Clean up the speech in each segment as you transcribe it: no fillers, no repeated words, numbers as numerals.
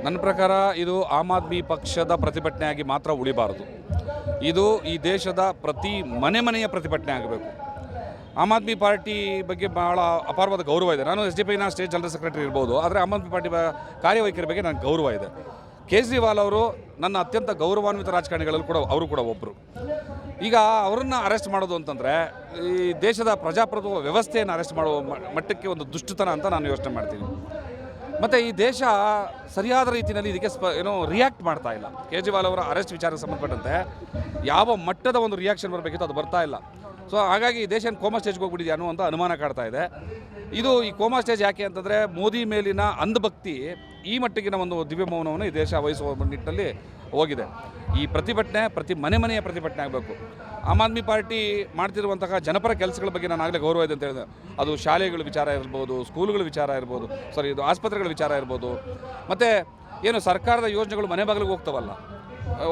ನನ್ನ ಪ್ರಕಾರ ಇದು ಆಮ್ ಆದ್ಮಿ ಪಕ್ಷದ ಪ್ರತಿಭಟನೆಯಾಗಿ ಮಾತ್ರ ಉಳಿಬಾರದು. ಇದು ಈ ದೇಶದ ಪ್ರತಿ ಮನೆಯ ಪ್ರತಿಭಟನೆ ಆಗಬೇಕು. ಆಮ್ ಆದ್ಮಿ ಪಾರ್ಟಿ ಬಗ್ಗೆ ಭಾಳ ಅಪಾರವಾದ ಗೌರವ ಇದೆ. ನಾನು SDPIನ ಸ್ಟೇಟ್ ಜನರಲ್ ಸೆಕ್ರೆಟರಿ ಇರ್ಬೋದು, ಆದರೆ ಆಮ್ ಆದ್ಮಿ ಪಾರ್ಟಿ ಕಾರ್ಯವೈಖರಿ ಬಗ್ಗೆ ನನಗೆ ಗೌರವ ಇದೆ. ಕೇಜ್ರಿವಾಲ್ ಅವರು ನನ್ನ ಅತ್ಯಂತ ಗೌರವಾನ್ವಿತ ರಾಜಕಾರಣಿಗಳಲ್ಲಿ ಕೂಡ ಅವರು ಕೂಡ ಒಬ್ಬರು. ಈಗ ಅವರನ್ನು ಅರೆಸ್ಟ್ ಮಾಡೋದು ಅಂತಂದರೆ ಈ ದೇಶದ ಪ್ರಜಾಪ್ರಭುತ್ವ ವ್ಯವಸ್ಥೆಯನ್ನು ಅರೆಸ್ಟ್ ಮಾಡುವ ಮಟ್ಟಕ್ಕೆ ಒಂದು ದುಷ್ಟತನ ಅಂತ ನಾನು ಯೋಚನೆ ಮಾಡ್ತೀನಿ. ಮತ್ತು ಈ ದೇಶ ಸರಿಯಾದ ರೀತಿಯಲ್ಲಿ ಇದಕ್ಕೆ ರಿಯಾಕ್ಟ್ ಮಾಡ್ತಾ ಇಲ್ಲ. ಕೇಜ್ರಿವಾಲ್ ಅವರ ಅರೆಸ್ಟ್ ವಿಚಾರಕ್ಕೆ ಸಂಬಂಧಪಟ್ಟಂತೆ ಯಾವ ಮಟ್ಟದ ಒಂದು ರಿಯಾಕ್ಷನ್ ಬರಬೇಕಿತ್ತು ಅದು ಬರ್ತಾ ಇಲ್ಲ. ಸೊ ಹಾಗಾಗಿ ಈ ದೇಶ ಕೋಮಾ ಸ್ಟೇಜ್ಗೆ ಹೋಗ್ಬಿಟ್ಟಿದೆ ಅನ್ನುವಂಥ ಅನುಮಾನ ಕಾಡ್ತಾ ಇದೆ. ಈ ಕೋಮಾ ಸ್ಟೇಜ್ ಯಾಕೆ ಅಂತಂದರೆ ಮೋದಿ ಮೇಲಿನ ಅಂಧಭಕ್ತಿ ಈ ಮಟ್ಟಿಗಿನ ಒಂದು ದಿವ್ಯ ಮೌನವನ್ನು ಈ ದೇಶ ವಹಿಸುವ ನಿಟ್ಟಿನಲ್ಲಿ ಹೋಗಿದೆ. ಈ ಪ್ರತಿಭಟನೆ ಪ್ರತಿ ಮನೆಯ ಪ್ರತಿಭಟನೆ ಆಗಬೇಕು. ಆಮ್ ಆದ್ಮಿ ಪಾರ್ಟಿ ಮಾಡ್ತಿರುವಂತಹ ಜನಪರ ಕೆಲಸಗಳ ಬಗ್ಗೆ ನಾನು ಆಗಲೇ ಗೌರವ ಇದೆ ಅಂತ ಹೇಳಿದೆ. ಅದು ಶಾಲೆಗಳ ವಿಚಾರ ಇರ್ಬೋದು, ಸ್ಕೂಲ್ಗಳ ವಿಚಾರ ಇರ್ಬೋದು, ಇದು ಆಸ್ಪತ್ರೆಗಳ ವಿಚಾರ ಇರ್ಬೋದು, ಮತ್ತು ಏನು ಸರ್ಕಾರದ ಯೋಜನೆಗಳು ಮನೆ ಬಾಗಿಲಿಗೆ ಹೋಗ್ತಾವಲ್ಲ,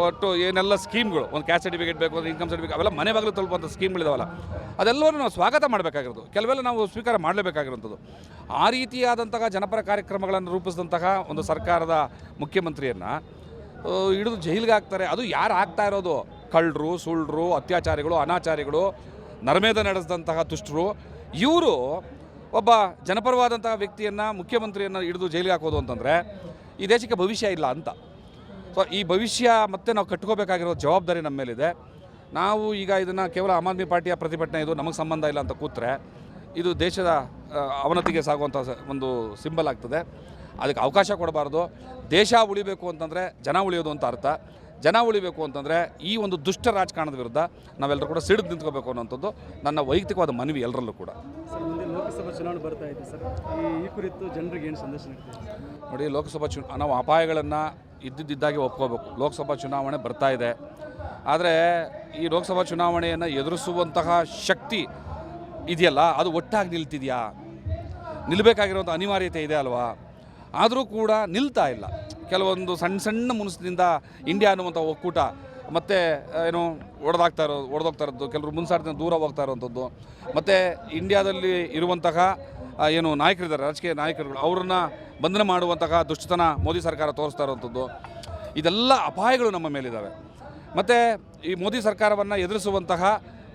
ಒಟ್ಟು ಏನೆಲ್ಲ ಸ್ಕೀಮ್ಗಳು, ಒಂದು ಕ್ಯಾಸ್ಟ್ ಸರ್ಟಿಫಿಕೇಟ್ ಬೇಕು, ಒಂದು ಇನ್ಕಮ್ ಸರ್ಟಿಫಿಕೇಟ್, ಅವೆಲ್ಲ ಮನೆ ಬಾಗಿಲು ತಲುಪುವಂಥ ಸ್ಕೀಮ್ಗಳಿದಾವಲ್ಲ, ಅದೆಲ್ಲವನ್ನೂ ನಾವು ಸ್ವಾಗತ ಮಾಡಬೇಕಾಗಿರೋದು, ಕೆಲವೆಲ್ಲ ನಾವು ಸ್ವೀಕಾರ ಮಾಡಲೇಬೇಕಾಗಿರೋಂಥದ್ದು. ಆ ರೀತಿಯಾದಂತಹ ಜನಪರ ಕಾರ್ಯಕ್ರಮಗಳನ್ನು ರೂಪಿಸಿದಂತಹ ಒಂದು ಸರ್ಕಾರದ ಮುಖ್ಯಮಂತ್ರಿಯನ್ನು ಹಿಡಿದು ಜೈಲಿಗೆ ಹಾಕ್ತಾರೆ. ಅದು ಯಾರು ಆಗ್ತಾ ಇರೋದು? ಕಳ್ಳರು, ಸುಳ್ಳರು, ಅತ್ಯಾಚಾರಿಗಳು, ಅನಾಚಾರಿಗಳು, ನರಮೇಧ ನಡೆಸಿದಂತಹ ದುಷ್ಟರು. ಇವರು ಒಬ್ಬ ಜನಪರವಾದಂತಹ ವ್ಯಕ್ತಿಯನ್ನು, ಮುಖ್ಯಮಂತ್ರಿಯನ್ನು ಹಿಡಿದು ಜೈಲಿಗೆ ಹಾಕೋದು ಅಂತಂದರೆ ಈ ದೇಶಕ್ಕೆ ಭವಿಷ್ಯ ಇಲ್ಲ ಅಂತ. ಸೊ ಈ ಭವಿಷ್ಯ ಮತ್ತೆ ನಾವು ಕಟ್ಕೋಬೇಕಾಗಿರೋ ಜವಾಬ್ದಾರಿ ನಮ್ಮ ಮೇಲಿದೆ. ನಾವು ಈಗ ಇದನ್ನು ಕೇವಲ ಆಮ್ ಆದ್ಮಿ ಪಾರ್ಟಿಯ ಪ್ರತಿಭಟನೆ, ಇದು ನಮಗೆ ಸಂಬಂಧ ಇಲ್ಲ ಅಂತ ಕೂತ್ರೆ ಇದು ದೇಶದ ಅವನತಿಗೆ ಸಾಗುವಂಥ ಒಂದು ಸಿಂಬಲ್ ಆಗ್ತದೆ. ಅದಕ್ಕೆ ಅವಕಾಶ ಕೊಡಬಾರ್ದು. ದೇಶ ಉಳಿಬೇಕು ಅಂತಂದರೆ ಜನ ಉಳಿಯೋದು ಅಂತ ಅರ್ಥ. ಜನ ಉಳಿಬೇಕು ಅಂತಂದರೆ ಈ ಒಂದು ದುಷ್ಟ ರಾಜಕಾರಣದ ವಿರುದ್ಧ ನಾವೆಲ್ಲರೂ ಕೂಡ ಸಿಡಿದು ನಿಂತ್ಕೋಬೇಕು ಅನ್ನೋಂಥದ್ದು ನನ್ನ ವೈಯಕ್ತಿಕವಾದ ಮನವಿ ಎಲ್ಲರಲ್ಲೂ ಕೂಡ. ಸರ್, ಮುಂದೆ ಲೋಕಸಭಾ ಚುನಾವಣೆ ಬರ್ತಾ ಇದೆ ಸರ್, ಈ ಕುರಿತು ಜನರಿಗೆ ಏನು ಸಂದೇಶ ನೀಡ್ತೀವಿ? ನೋಡಿ, ಲೋಕಸಭಾ ನಾವು ಅಪಾಯಗಳನ್ನು ಇದ್ದಿದ್ದಾಗೆ ಒಪ್ಕೋಬೇಕು. ಲೋಕಸಭಾ ಚುನಾವಣೆ ಬರ್ತಾ ಇದೆ. ಆದರೆ ಈ ಲೋಕಸಭಾ ಚುನಾವಣೆಯನ್ನು ಎದುರಿಸುವಂತಹ ಶಕ್ತಿ ಇದೆಯಲ್ಲ, ಅದು ಒಟ್ಟಾಗಿ ನಿಲ್ತಿದೆಯಾ? ನಿಲ್ಲಬೇಕಾಗಿರುವಂಥ ಅನಿವಾರ್ಯತೆ ಇದೆ ಅಲ್ವಾ? ಆದರೂ ಕೂಡ ನಿಲ್ತಾ ಇಲ್ಲ. ಕೆಲವೊಂದು ಸಣ್ಣ ಮುನಿಸಿನಿಂದ ಇಂಡಿಯಾ ಅನ್ನುವಂಥ ಒಕ್ಕೂಟ ಮತ್ತು ಒಡೆದೋಗ್ತಾ ಇರೋದು, ಕೆಲವರು ಮುನ್ಸಾಡ್ತಿಂದ ದೂರ ಹೋಗ್ತಾ ಇರೋವಂಥದ್ದು, ಮತ್ತು ಇಂಡಿಯಾದಲ್ಲಿ ಇರುವಂತಹ ನಾಯಕರಿದ್ದಾರೆ, ರಾಜಕೀಯ ನಾಯಕರುಗಳು, ಅವ್ರನ್ನ ಬಂಧನ ಮಾಡುವಂತಹ ದುಷ್ಟತನ ಮೋದಿ ಸರ್ಕಾರ ತೋರಿಸ್ತಾ ಇರೋವಂಥದ್ದು, ಇದೆಲ್ಲ ಅಪಾಯಗಳು ನಮ್ಮ ಮೇಲಿದ್ದಾವೆ. ಮತ್ತು ಈ ಮೋದಿ ಸರ್ಕಾರವನ್ನು ಎದುರಿಸುವಂತಹ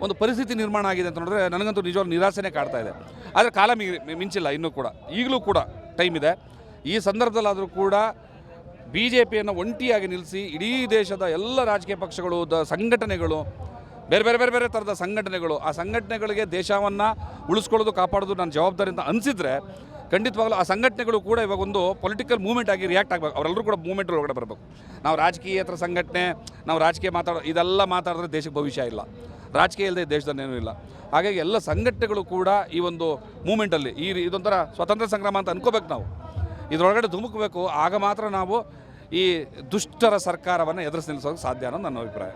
ಒಂದು ಪರಿಸ್ಥಿತಿ ನಿರ್ಮಾಣ ಆಗಿದೆ ಅಂತ ನೋಡಿದ್ರೆ ನನಗಂತೂ ನಿಜವಾಗ್ಲೂ ನಿರಾಸೆನೇ ಕಾಡ್ತಾ ಇದೆ. ಆದರೆ ಕಾಲ ಮಿಂಚಿಲ್ಲ, ಇನ್ನೂ ಕೂಡ ಈಗಲೂ ಕೂಡ ಟೈಮ್ ಇದೆ. ಈ ಸಂದರ್ಭದಲ್ಲಾದರೂ ಕೂಡ BJPಯನ್ನು ಒಂಟಿಯಾಗಿ ನಿಲ್ಲಿಸಿ ಇಡೀ ದೇಶದ ಎಲ್ಲ ರಾಜಕೀಯ ಪಕ್ಷಗಳು, ಸಂಘಟನೆಗಳು, ಬೇರೆ ಥರದ ಸಂಘಟನೆಗಳು, ಆ ಸಂಘಟನೆಗಳಿಗೆ ದೇಶವನ್ನು ಉಳಿಸ್ಕೊಳ್ಳೋದು, ಕಾಪಾಡೋದು ನನ್ನ ಜವಾಬ್ದಾರಿ ಅಂತ ಅನಿಸಿದರೆ ಖಂಡಿತವಾಗಲೂ ಆ ಸಂಘಟನೆಗಳು ಕೂಡ ಇವಾಗ ಒಂದು ಪೊಲಿಟಿಕಲ್ ಮೂವ್ಮೆಂಟ್ ಆಗಿ ರಿಯಾಕ್ಟ್ ಆಗಬೇಕು. ಅವರೆಲ್ಲರೂ ಕೂಡ ಮೂವ್ಮೆಂಟ್ ಒಳಗಡೆ ಬರಬೇಕು. ನಾವು ರಾಜಕೀಯೇತರ ಸಂಘಟನೆ, ನಾವು ರಾಜಕೀಯ ಇದೆಲ್ಲ ಮಾತಾಡಿದ್ರೆ ದೇಶಕ್ಕೆ ಭವಿಷ್ಯ ಇಲ್ಲ. ರಾಜಕೀಯ ಇಲ್ಲದೆ ದೇಶದಲ್ಲೇನೂ ಇಲ್ಲ. ಹಾಗಾಗಿ ಎಲ್ಲ ಸಂಘಟನೆಗಳು ಕೂಡ ಈ ಒಂದು ಮೂವ್ಮೆಂಟಲ್ಲಿ ಇದೊಂಥರ ಸ್ವತಂತ್ರ ಸಂಗ್ರಾಮ ಅಂತ ಅನ್ಕೋಬೇಕು. ನಾವು ಇದರೊಳಗಡೆ ಧುಮುಕಬೇಕು. ಆಗ ಮಾತ್ರ ನಾವು ಈ ದುಷ್ಟರ ಸರ್ಕಾರವನ್ನು ಎದುರಿಸಿ ನಿಲ್ಲಿಸೋಕೆ ಸಾಧ್ಯ ಅನ್ನೋದು ನನ್ನ ಅಭಿಪ್ರಾಯ.